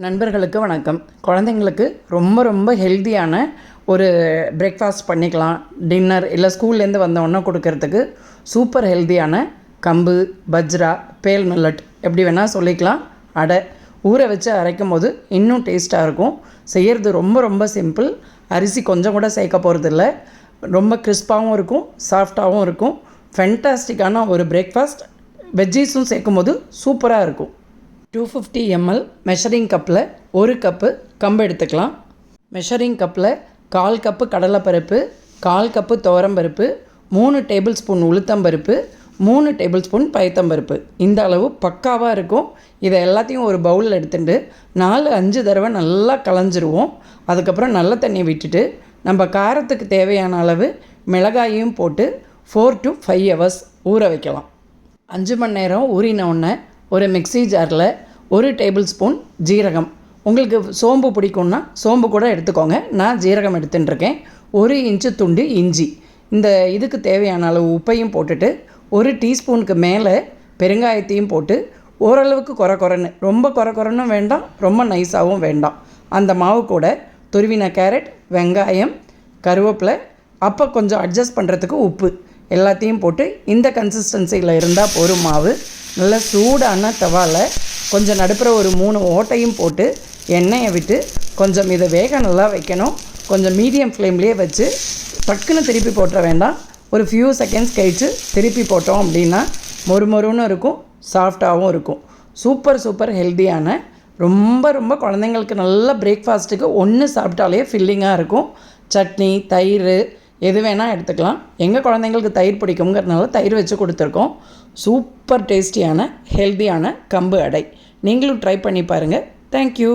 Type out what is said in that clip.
நண்பர்களுக்கு வணக்கம். குழந்தைங்களுக்கு ரொம்ப ரொம்ப ஹெல்த்தியான ஒரு பிரேக்ஃபாஸ்ட் பண்ணிக்கலாம். டின்னர் இல்லை ஸ்கூல்லேருந்து வந்தோடனே கொடுக்கறதுக்கு சூப்பர் ஹெல்த்தியான கம்பு, பஜ்ரா, பேல் மில்லட் எப்படி வேணால் சொல்லிக்கலாம். அடை ஊற வச்சு அரைக்கும் போது இன்னும் டேஸ்ட்டாக இருக்கும். செய்கிறது ரொம்ப ரொம்ப சிம்பிள். அரிசி கொஞ்சம் கூட சேர்க்க போகிறதில்ல. ரொம்ப கிறிஸ்பாகவும் இருக்கும், சாஃப்டாகவும் இருக்கும். ஃபென்டாஸ்டிக்கான ஒரு பிரேக்ஃபாஸ்ட். வெஜ்ஜீஸும் சேர்க்கும் போது சூப்பராக இருக்கும். 250 ml மெஷரிங் கப்பில் 1 கப்பு கம்பு எடுத்துக்கலாம். மெஷரிங் கப்பில் 1/4 கப்பு கடலைப்பருப்பு, 1/4 கப்பு துவரம்பருப்பு, 3 டேபிள் ஸ்பூன் உளுத்தம்பருப்பு, 3 டேபிள் ஸ்பூன் பயத்தம்பருப்பு. இந்த அளவு பக்காவாக இருக்கும். இதை எல்லாத்தையும் ஒரு பவுலில் எடுத்துட்டு 4-5 தடவை நல்லா களைஞ்சிருவோம். அதுக்கப்புறம் நல்ல தண்ணி விட்டுட்டு நம்ம காரத்துக்கு தேவையான அளவு மிளகாயையும் போட்டு 4 to 5 hours ஊற வைக்கலாம். 5 மணி நேரம் ஊறினவுடனே ஒரு மிக்ஸி ஜாரில் 1 டேபிள் ஸ்பூன் ஜீரகம், உங்களுக்கு சோம்பு பிடிக்கும்னா சோம்பு கூட எடுத்துக்கோங்க. நான் ஜீரகம் எடுத்துட்டுருக்கேன். 1 இன்ச்சு துண்டு இஞ்சி, இந்த இதுக்கு தேவையான அளவு உப்பையும் போட்டுட்டு 1 டீஸ்பூனுக்கு மேலே பெருங்காயத்தையும் போட்டு ஓரளவுக்கு குறைன்னு, ரொம்ப குறைன்னு வேண்டாம், ரொம்ப நைஸாகவும் வேண்டாம். அந்த மாவு கூட துருவின கேரட், வெங்காயம், கருவேப்பிலை, அப்போ கொஞ்சம் அட்ஜஸ்ட் பண்ணுறதுக்கு உப்பு எல்லாத்தையும் போட்டு இந்த கன்சிஸ்டன்சியில் இருந்தால் போரும். மாவு நல்லா சூடான தவாவில் கொஞ்சம் நடுப்புற ஒரு 3 ஓட்டையும் போட்டு எண்ணெயை விட்டு கொஞ்சம் இதை வேக நல்லா வைக்கணும். கொஞ்சம் மீடியம் ஃப்ளேம்லேயே வச்சு டக்குன்னு திருப்பி போட்டுற வேண்டாம். ஒரு ஃபியூ செகண்ட்ஸ் கழித்து திருப்பி போட்டோம் அப்படின்னா மொறுமொறுன்னு இருக்கும், சாஃப்டாகவும் இருக்கும். சூப்பர் ஹெல்த்தியான ரொம்ப ரொம்ப குழந்தைங்களுக்கு நல்ல பிரேக்ஃபாஸ்ட்டுக்கு ஒன்று சாப்பிட்டாலே ஃபில்லிங்காக இருக்கும். சட்னி, தயிர் எது வேணால் எடுத்துக்கலாம். எங்கள் குழந்தைங்களுக்கு தயிர் பிடிக்குங்கிறதுனால தயிர் வச்சு கொடுத்துருக்கோம். சூப்பர் டேஸ்டியான ஹெல்த்தியான கம்பு அடை நீங்களும் ட்ரை பண்ணி பாருங்கள். தேங்க்யூ.